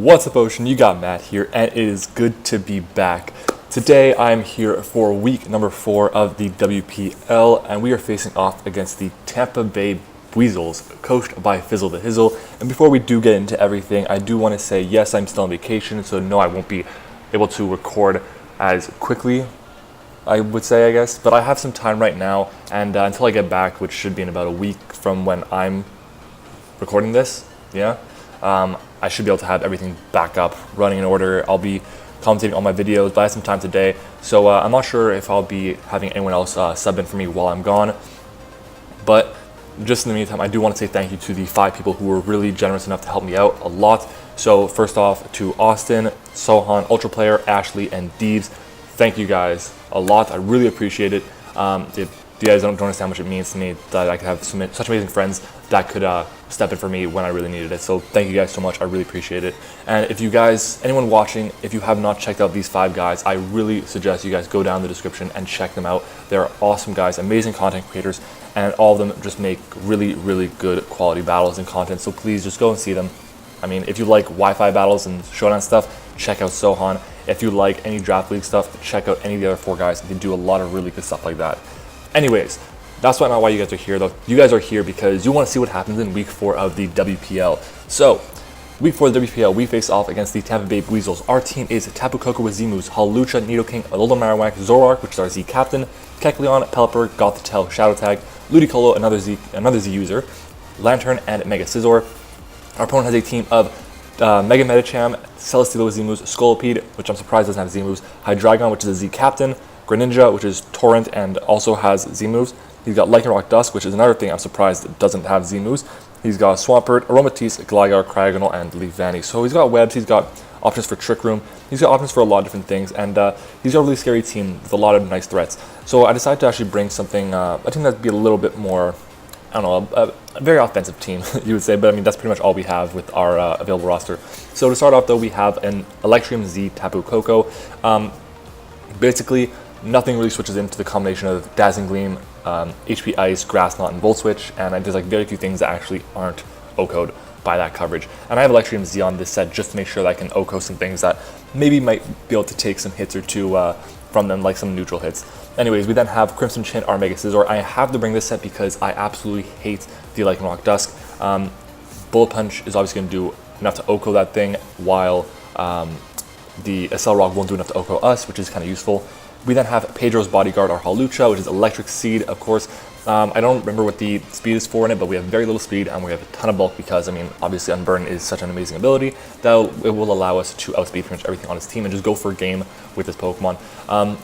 What's up, Ocean? You got Matt here, and it is good to be back. Today, I'm here for week number 4 of the WPL, and we are facing off against the Tampa Bay Buizels, coached by Fizzle the Hizzle. And before we do get into everything, I do want to say, yes, I'm still on vacation, so no, I won't be able to record as quickly, I would say, I guess. But I have some time right now, and until I get back, which should be in about a week from when I'm recording this, I should be able to have everything back up, running in order. I'll be commentating on my videos, but I have some time today, so I'm not sure if I'll be having anyone else sub in for me while I'm gone. But just in the meantime, I do want to say thank you to the 5 people who were really generous enough to help me out a lot. So first off, to Austin, Sohan, Ultra Player, AshLee, and Deebz. Thank you guys a lot. I really appreciate it. You guys don't understand how much it means to me that I could have such amazing friends that could step in for me when I really needed it. So thank you guys so much. I really appreciate it. And if you guys, anyone watching, if you have not checked out these 5 guys, I really suggest you guys go down the description and check them out. They're awesome guys, amazing content creators, and all of them just make really, really good quality battles and content. So please just go and see them. I mean, if you like Wi-Fi battles and showdown stuff, check out Sohan. If you like any draft league stuff, check out any of the other 4 guys. They do a lot of really good stuff like that. Anyways, that's not why you guys are here, though. You guys are here because you want to see what happens in week 4 of the WPL. So, week 4 of the WPL, we face off against the Tampa Bay Buizels. Our team is Tapu Koko with Z moves, Hawlucha, Nidoking, Alola Marowak, Zoroark, which is our Z captain, Kecleon, Pelipper, Gothitelle, Shadow Tag, Ludicolo, another Z user, Lantern, and Mega Scizor. Our opponent has a team of Mega Medicham, Celesteela with Z moves, Scolipede, which I'm surprised doesn't have Z moves, Hydreigon, which is a Z captain, Greninja, which is Torrent and also has Z moves. He's got Lycanroc Dusk, which is another thing I'm surprised it doesn't have Z moves. He's got Swampert, Aromatisse, Gligar, Cryogonal, and Leafvani. So he's got webs, he's got options for Trick Room, he's got options for a lot of different things, and he's got a really scary team with a lot of nice threats. So I decided to actually bring something, a team that'd be a little bit more, I don't know, a very offensive team, you would say, but I mean, that's pretty much all we have with our available roster. So to start off, though, we have an Electrium Z Tapu Koko. Basically, nothing really switches into the combination of Dazzling Gleam, HP Ice, Grass Knot, and Volt Switch, and there's like very few things that actually aren't OHKO'd by that coverage. And I have Electrium Z on this set just to make sure that I can OHKO some things that maybe might be able to take some hits or two from them, like some neutral hits. Anyways, we then have Crimson Chin, our Mega Scizor. I have to bring this set because I absolutely hate the Lycanroc Dusk. Bullet Punch is obviously going to do enough to OHKO that thing, while the Accelerock won't do enough to OHKO us, which is kind of useful. We then have Pedro's Bodyguard, our Hawlucha, which is Electric Seed, of course. I don't remember what the speed is for in it, but we have very little speed and we have a ton of bulk because, I mean, obviously Unburn is such an amazing ability that it will allow us to outspeed pretty much everything on his team and just go for a game with this Pokemon.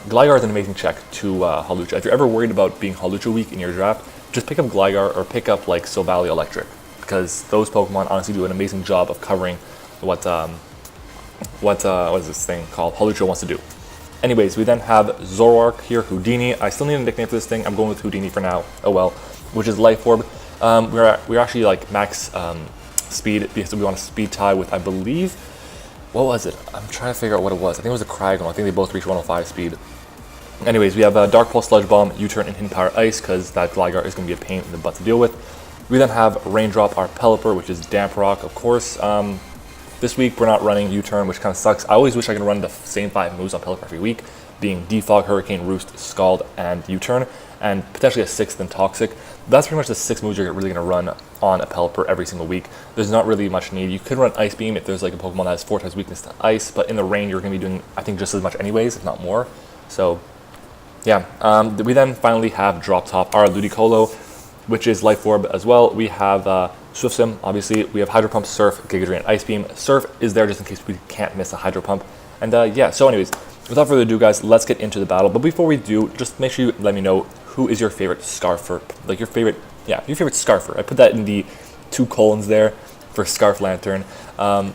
Gligar is an amazing check to Hawlucha. If you're ever worried about being Hawlucha weak in your draft, just pick up Gligar or pick up like Silvally Electric, because those Pokemon honestly do an amazing job of covering what is this thing called Hawlucha wants to do. Anyways, we then have Zoroark here, Houdini. I still need a nickname for this thing. I'm going with Houdini for now. Oh well. Which is Life Orb. We're actually like max speed because we want to speed tie with, I believe, what was it? I'm trying to figure out what it was. I think it was a Cryogonal. I think they both reach 105 speed. Anyways, we have Dark Pulse, Sludge Bomb, U-Turn, and Hidden Power Ice because that Gligar is going to be a pain in the butt to deal with. We then have Raindrop, our Pelipper, which is Damp Rock, of course. This week, we're not running U-Turn, which kind of sucks. I always wish I could run the same 5 moves on Pelipper every week, being Defog, Hurricane, Roost, Scald, and U-Turn, and potentially a 6th in Toxic. That's pretty much the 6 moves you're really going to run on a Pelipper every single week. There's not really much need. You could run Ice Beam if there's like a Pokemon that has 4 times weakness to Ice, but in the rain, you're going to be doing, I think, just as much anyways, if not more. So, yeah. We then finally have Drop Top, our Ludicolo, which is Life Orb as well. We have Swift Sim, obviously. We have Hydro Pump, Surf, Giga Drain, Ice Beam. Surf is there just in case we can't miss a Hydro Pump. And yeah, so anyways, without further ado, guys, let's get into the battle. But before we do, just make sure you let me know who is your favorite Scarfer. Like your favorite Scarfer. I put that in the 2 colons there for Scarf Lantern. But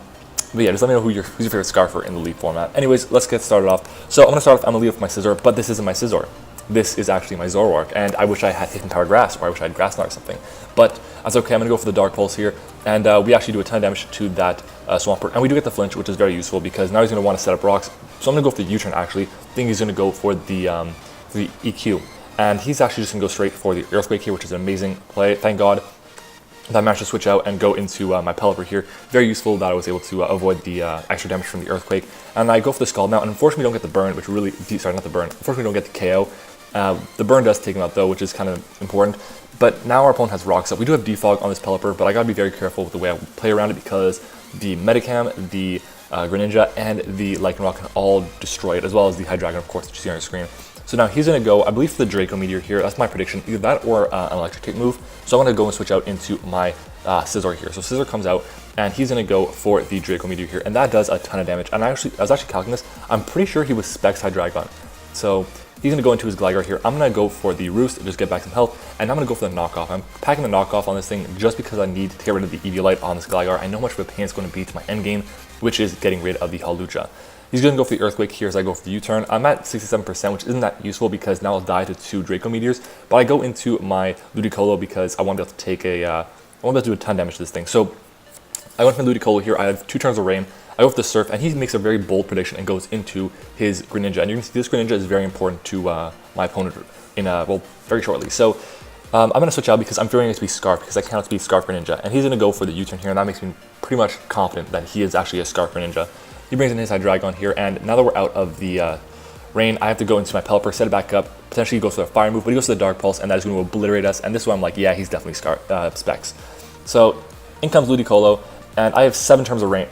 yeah, just let me know who's your favorite Scarfer in the Leaf format. Anyways, let's get started off. So I'm going to start off, I'm going to lead with my Scizor, but this isn't my Scizor. This is actually my Zoroark, and I wish I had Hidden Power Grass, or I wish I had Grass Knot or something. But that's okay, I'm going to go for the Dark Pulse here, and we actually do a ton of damage to that Swampert, and we do get the flinch, which is very useful, because now he's going to want to set up rocks. So I'm going to go for the U-Turn, actually. I think he's going to go for the EQ, and he's actually just going to go straight for the Earthquake here, which is an amazing play, thank God. I managed to switch out and go into my Pelipper here. Very useful that I was able to avoid the extra damage from the Earthquake. And I go for the Scald now, and unfortunately we don't get the burn, which really, sorry, not the burn. Unfortunately we don't get the KO. The burn does take him out though, which is kind of important. But now our opponent has Rocks up. We do have Defog on this Pelipper, but I gotta be very careful with the way I play around it because the Medicam, the Greninja, and the Lycanroc can all destroy it, as well as the Hydreigon, of course, that you see on your screen. So now he's going to go, I believe, for the Draco Meteor here. That's my prediction, either that or an Electric Tape move. So I'm going to go and switch out into my Scizor here. So Scizor comes out, and he's going to go for the Draco Meteor here, and that does a ton of damage. And I was actually calculating this. I'm pretty sure he was Specs Hydreigon. So he's going to go into his Gligar here. I'm going to go for the Roost, just get back some health, and I'm going to go for the Knockoff. I'm packing the Knockoff on this thing just because I need to get rid of the Eviolite on this Gligar. I know how much of a pain it's going to be to my endgame, which is getting rid of the Hawlucha. He's going to go for the Earthquake here as I go for the U-turn. I'm at 67%, which isn't that useful because now I'll die to 2 Draco Meteors. But I go into my Ludicolo because I want to be able to take I want to be able to do a ton of damage to this thing. So I went for Ludicolo here. I have 2 turns of Rain. I go for the Surf, and he makes a very bold prediction and goes into his Greninja. And you can see this Greninja is very important to my opponent in well, very shortly. So I'm going to switch out because I'm fearing it to be Scarf because I cannot be Scarf Greninja. And he's going to go for the U-turn here, and that makes me pretty much confident that he is actually a Scarf Greninja. He brings in his Hydreigon here, and now that we're out of the rain, I have to go into my Pelipper, set it back up, potentially go for a Fire move, but he goes to the Dark Pulse, and that is going to obliterate us, and this is why I'm like, yeah, he's definitely Specs. So in comes Ludicolo, and I have 7 turns of rain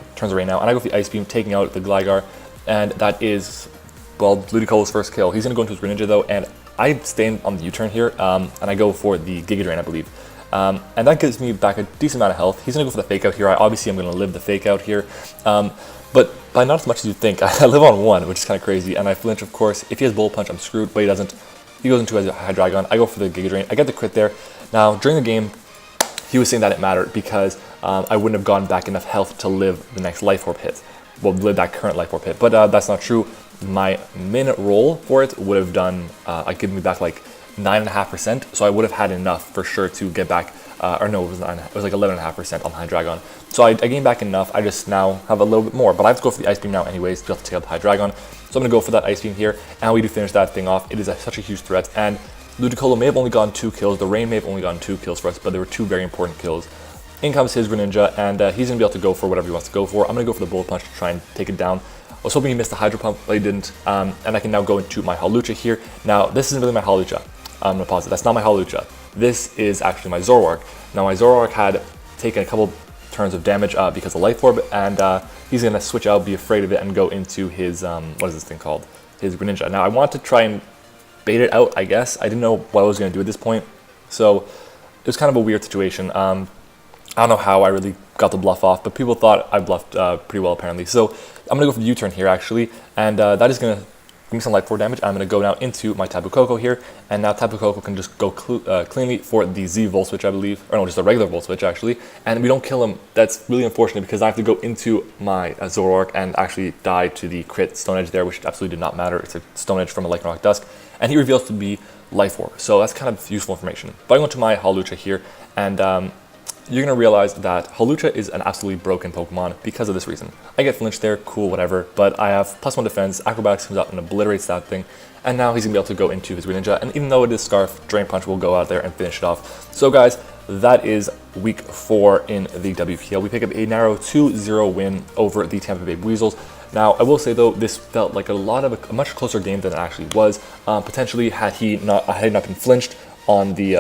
now, and I go for the Ice Beam, taking out the Gligar, and that is, well, Ludicolo's first kill. He's going to go into his Greninja though, and I stay on the U-turn here, and I go for the Giga Drain, I believe. And that gives me back a decent amount of health. He's going to go for the Fake Out here. Obviously, I'm going to live the Fake Out here. But by not as much as you think. I live on 1, which is kind of crazy, and I flinch, of course. If he has Bullet Punch, I'm screwed, but he doesn't. He goes into his Hydreigon. I go for the Giga Drain. I get the crit there. Now, during the game, he was saying that it mattered because I wouldn't have gotten back enough health to live the next Life Orb hit. Well, live that current Life Orb hit, but that's not true. My min roll for it would have done, given me back like 9.5%, so I would have had enough for sure to get back, or no, it was like 11.5% on Hydreigon. So I gained back enough. I just now have a little bit more, but I have to go for the Ice Beam now anyways to be able to take out the Hydreigon. So I'm going to go for that Ice Beam here, and we do finish that thing off. It is such a huge threat, and Ludicolo may have only gotten 2 kills. The Rain may have only gotten 2 kills for us, but there were 2 very important kills. In comes his Greninja, and he's going to be able to go for whatever he wants to go for. I'm going to go for the Bullet Punch to try and take it down. I was hoping he missed the Hydro Pump, but he didn't, and I can now go into my Hawlucha here. Now, this isn't really my Hawlucha. I'm going to pause it. That's not my Hawlucha. This is actually my Zoroark. Now, my Zoroark had taken a couple turns of damage because of Life Orb, and he's going to switch out, be afraid of it, and go into his, what is this thing called? His Greninja. Now, I want to try and bait it out, I guess. I didn't know what I was going to do at this point, so it was kind of a weird situation. I don't know how I really got the bluff off, but people thought I bluffed pretty well, apparently. So I'm going to go for the U-turn here, actually, and that is going to give me some Life Orb damage. I'm going to go now into my Tapu Koko here, and now Tapu Koko can just go cleanly for the Z Volt Switch, I believe, or no, just a regular Volt Switch, actually, and we don't kill him. That's really unfortunate because I have to go into my Zoroark and actually die to the crit Stone Edge there, which absolutely did not matter. It's a Stone Edge from a Lycanroc Dusk, and he reveals to be Life Orb, so that's kind of useful information. But I go into my Hawlucha here, and you're going to realize that Hawlucha is an absolutely broken Pokemon because of this reason. I get flinched there, cool, whatever, but I have +1 defense, Acrobatics comes out and obliterates that thing, and now he's going to be able to go into his Greninja, and even though it is Scarf, Drain Punch will go out there and finish it off. So guys, that is week 4 in the WPL. We pick up a narrow 2-0 win over the Tampa Bay Buizels. Now, I will say though, this felt like a much closer game than it actually was. Potentially, had he not been flinched on the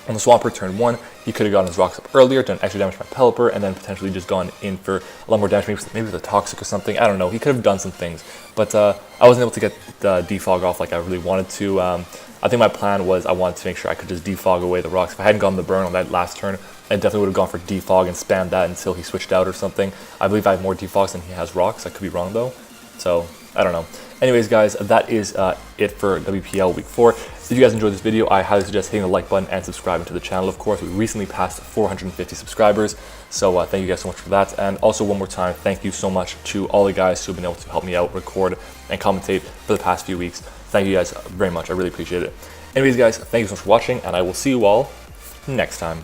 Swampert turn 1, he could have gotten his Rocks up earlier, done extra damage to my Pelipper, and then potentially just gone in for a lot more damage, maybe with a Toxic or something. I don't know. He could have done some things, but I wasn't able to get the defog off like I really wanted to. I think my plan was I wanted to make sure I could just defog away the Rocks. If I hadn't gotten the burn on that last turn, I definitely would have gone for defog and spammed that until he switched out or something. I believe I have more defogs than he has Rocks. I could be wrong though, so I don't know. Anyways, guys, that is it for WPL Week 4. If you guys enjoyed this video, I highly suggest hitting the like button and subscribing to the channel. Of course, we recently passed 450 subscribers, so thank you guys so much for that. And also, one more time, thank you so much to all the guys who have been able to help me out, record, and commentate for the past few weeks. Thank you guys very much. I really appreciate it. Anyways, guys, thank you so much for watching, and I will see you all next time.